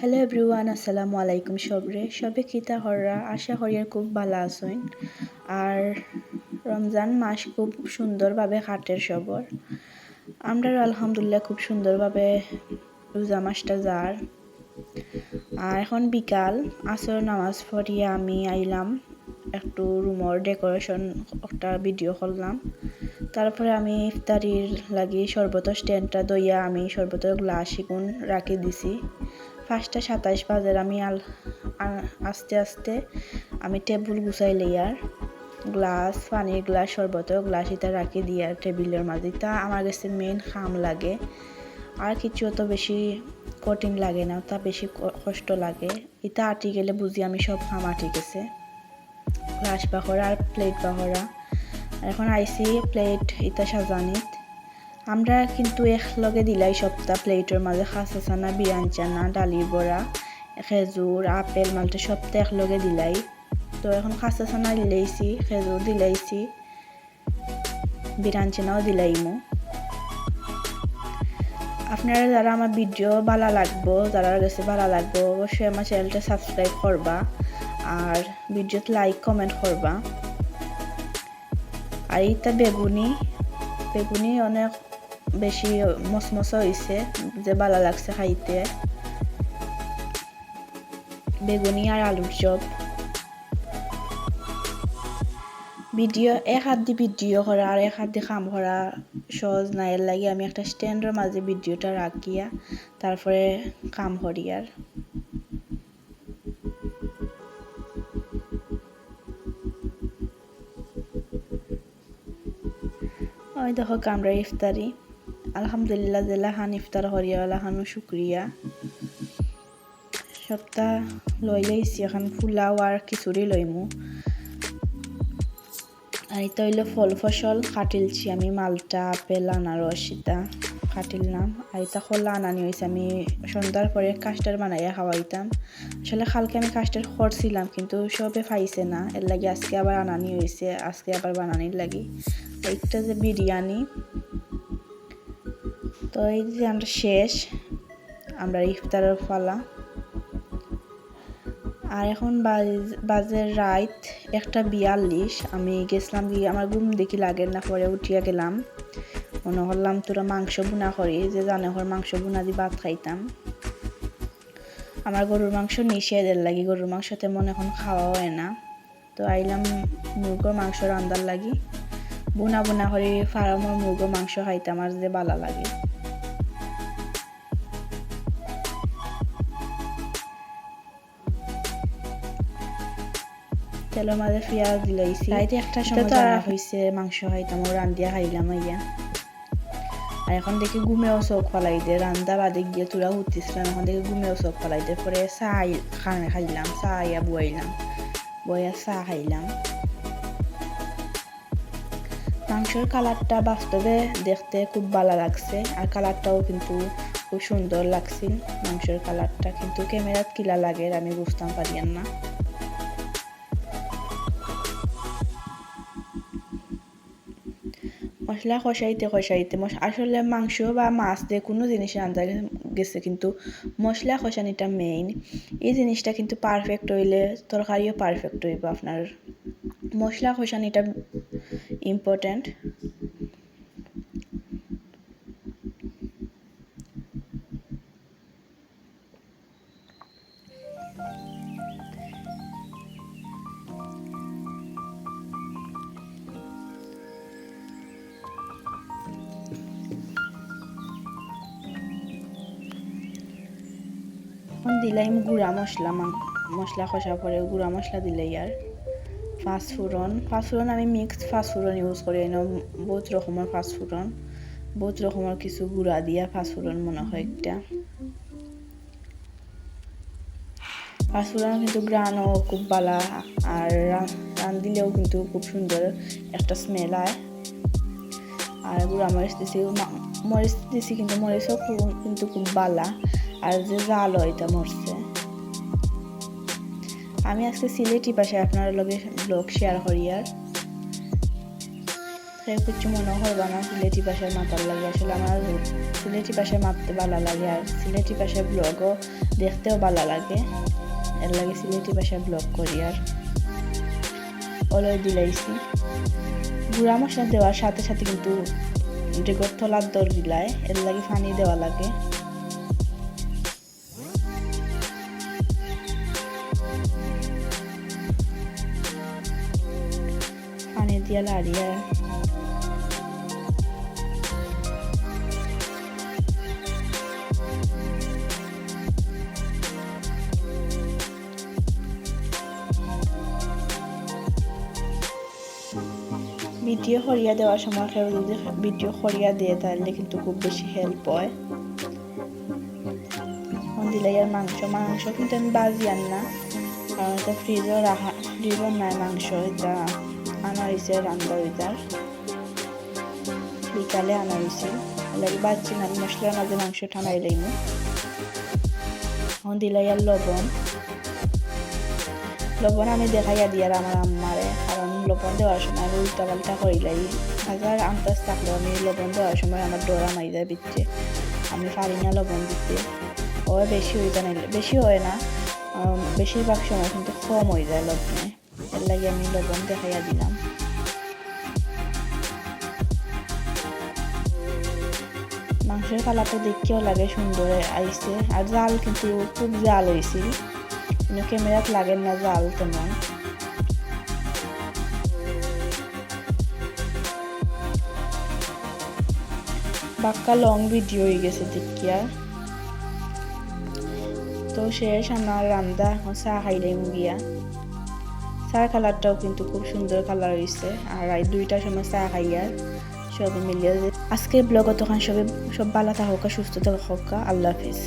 Hello everyone, আসসালামু আলাইকুম। সবে কিতা হররা, আশা হরিয়ার খুব ভালো আছেন। আর রমজান মাস খুব সুন্দরভাবে কাটের সবর। আমরা আলহামদুলিল্লাহ খুব সুন্দরভাবে রোজা মাসটা যার। আর এখন বিকাল আসর নামাজ পড়িয়া আমি আইলাম একটু রুমর ডেকোরেশন একটা ভিডিও করলাম। তারপরে আমি ইফতারির লাগি শরবতের স্ট্যান্ডটা দইয়া আমি শরবতের গ্লাস শিগুন রাখি দিছি। 5:27 বাজে আমি আস্তে আস্তে আমি টেবিল গুছাই লইয়ার গ্লাস পানির গ্লাস শরবতের গ্লাস এটা রাখি দিয়ার টেবিলের মাঝে। তা আমার কাছে মেইন খাম লাগে, আর কিছু তো বেশি কঠিন লাগে না, তা বেশি কষ্ট লাগে। এটা আটি গেলে বুঝি আমি সব খাম আটি গেছে। গ্লাস বাহরা আর প্লেট বাহরা। এখন আইসি প্লেট এটা সাজানিত। আমরা কিন্তু একলগে দিলাই সপ্তাহ প্লেটের মাঝে খাসা চানা, বিরিয়ানি চানা, ডালির বড়া, খেজুর, আপেল মালটা সপ্তাহ একলগে দিলাই। তো এখন খাসা চানা দিলাইছি, খেজুর দিলাইছি, বিরিয়ানি চানাও দিলাইমু। আপনারা যারা আমার ভিডিও ভালো লাগবো, যারা কাছে ভালো লাগবো, অবশ্যই আমার চ্যানেলটা সাবস্ক্রাইব করবা আর ভিডিওতে লাইক কমেন্ট করবা। আর এইটা বেগুনি অনেক বেশি মসমসা হয়েছে, যে ভালো লাগছে খাইতে। বেগুনি আর আলুর চপ ভিডিও এক হাত দিয়ে ভিডিও করা আর এক হাত দিয়ে খাম করা সহজ না। এর লাগে আমি একটা স্ট্যান্ডের মাঝে ভিডিওটা রাখিয়া তারপরে কাম করি। আর ওই দেখো আমরা ইফতারি আলহামদুলিল্লাহ জেলাহান ইফতার হরিয়া লাহানো শুক্রিয়া। সপ্তাহ লইলেইছি এখন ফুলাও আর খিচুড়ি লইমু। আর এটা হইলো ফল ফসল কাটিলছি আমি, মালটা, আপেল, আনারস এটা কাটিলাম। আর এটা খোলা আনানি হয়েছে, আমি সন্ধ্যার পরে কাস্টার বানাইয়া খাওয়াইতাম। আসলে কালকে আমি কাস্টার করছিলাম কিন্তু সবে পাইছে না, এর লাগে আজকে আবার আনানি হয়েছে, আজকে আবার বানানির লাগি। একটা যে বিরিয়ানি। তো এই যে আমরা শেষ, আমরা ইফতারের পালা। আর এখন বাজে রাত 1:42। আমি গেছিলাম গিয়ে, আমার ঘুম দেখি লাগে না, পরে উঠিয়া গেলাম। মনে করলাম তোরা মাংস বুনা করি, যে জানে মাংস বুনা দিয়ে ভাত খাইতাম। আমার গরুর মাংস নিষেধের লাগি, গরুর মাংস তেমন এখন খাওয়া হয় না। তো আইলাম মুরগোর মাংস রান্দার লাগি। বুনা করি ফার্মের মুরগোর মাংস খাইতাম আর যে ভালো লাগে। তেলের মাঝে পেঁয়াজ দিলাইছি। রাইতে একটা সময় জানা হয়েছে মাংস খাইতাম, ও রান্দিয়া খাইলাম ইয়া। আর এখন দেখি ঘুমেও চোখ ফালাই দে, রান্দা বাদে গিয়ে তোরা উঠতেছিলাম, এখন দেখি ঘুমেও চোখ ফালাই দে। পরে চা খাইলাম, চা ইয়া বইলাম, বইয়া চা খাইলাম। মাংসের কালারটা বাস্তবে দেখতে খুব ভালো লাগছে, আর কালারটাও কিন্তু খুব সুন্দর লাগছিল মাংসের কালারটা, কিন্তু ক্যামেরাত কিলা লাগে আমি বুঝতাম পারিয়ান না। মশলা কষাইতে আসলে মাংস বা মাছ দিয়ে কোনো জিনিস রান্না গেছে, কিন্তু মশলা কষানিটা মেইন। এই জিনিসটা কিন্তু পারফেক্ট হইলে তরকারিও পারফেক্ট হইব। আপনার মশলা কষানিটা ইম্পর্টেন্ট। দিলাই গুঁড়া মশলা কষা পরে গুঁড়া মশলা দিলাই। আর ফাঁসফুরন আমি মিক্সড ফাঁসফুরন ইউজ করি, বহুত রকমের ফাঁসফুরন, বহুত রকমের কিছু গুঁড়া দিয়া ফাঁসফুরন মনে হয় একটা। ফাঁসফুরন কিন্তু গ্রানও খুব ভালো, আর রান্দিলেও কিন্তু খুব সুন্দর একটা স্মেল হয়। আর গুঁড়া মরিচ দিছি কিন্তু মরিচও কিন্তু খুব ভালো, আর যে জাল হয় এটা মরছে। আমি আজকে সিলেটি ভাষায় আপনার লগে ব্লগ শেয়ার করি। আর কেউ কিছু মনে করবা না সিলেটি ভাষার মাতার লাগে, আসলে আমার সিলেটি ভাষায় মারতে ভালো লাগে আর সিলেটি ভাষার ব্লগও দেখতেও ভালো লাগে, এর লাগে সিলেটি ভাষার ব্লগ করি। আর অলয় দিলাইছি গুঁড়া মশলা দেওয়ার সাথে সাথে কিন্তু রেগর থলার দর দিলায়, এর লাগে পানি দেওয়া লাগে। পানি দিয়া লাড়িয়া ভিডিও খরিয়া দেওয়ার সময় কেউ যদি ভিডিও খরিয়া দিয়ে তাহলে কিন্তু খুব বেশি হেল্প হয়। দিলাই আর মাংস কিন্তু আমি বাজি আন না, কারণ এটা ফ্রিজও নাই, মাংস এটা আনা হয়েছে রান্না ওইটার বিকালে আনা হয়েছে, লাগে বাজি না, মশলার মাঝে মাংস ঠানাই লাইমু। দিলাই আর লবণ আমি দেখাইয়া দিই আর আমার আম্মারে, কারণ লবণ দেওয়ার সময় আমি উল্টা পাল্টা করিলাই, হাজার আন্দাজ থাকলেও আমি লবণ দেওয়ার সময় আমার ডোরা মাই যায় বিচ্ছে, আমি পারি না লবণ দিতে। ও বেশি হয়ে যায়, বেশি হয় না, বেশিরভাগ সময় কিন্তু কম হয়ে যায় লবণে, এর লাগে আমি লবণ দেখাইয়া দিলাম। মাংসের কালারটা দেখতেও লাগে সুন্দর আইছে, আর জাল কিন্তু খুব জাল হয়েছিল, কিন্তু ক্যামেরাত লাগে না জাল তেমন। বাক্কা লং ভিডিও হয়ে গেছে দেখিয়া। তো শেষ আমার রান্না, এখন চা খাইলাম গিয়া। চার কালারটাও কিন্তু খুব সুন্দর কালার হয়েছে, আর 2টার সময় চা খাইয়া সবাই মিলিয়ে। আজকের ব্লগ তখন সব ভালো থাকুক, সুস্থ থাকুক, আল্লাহ হাফিজ।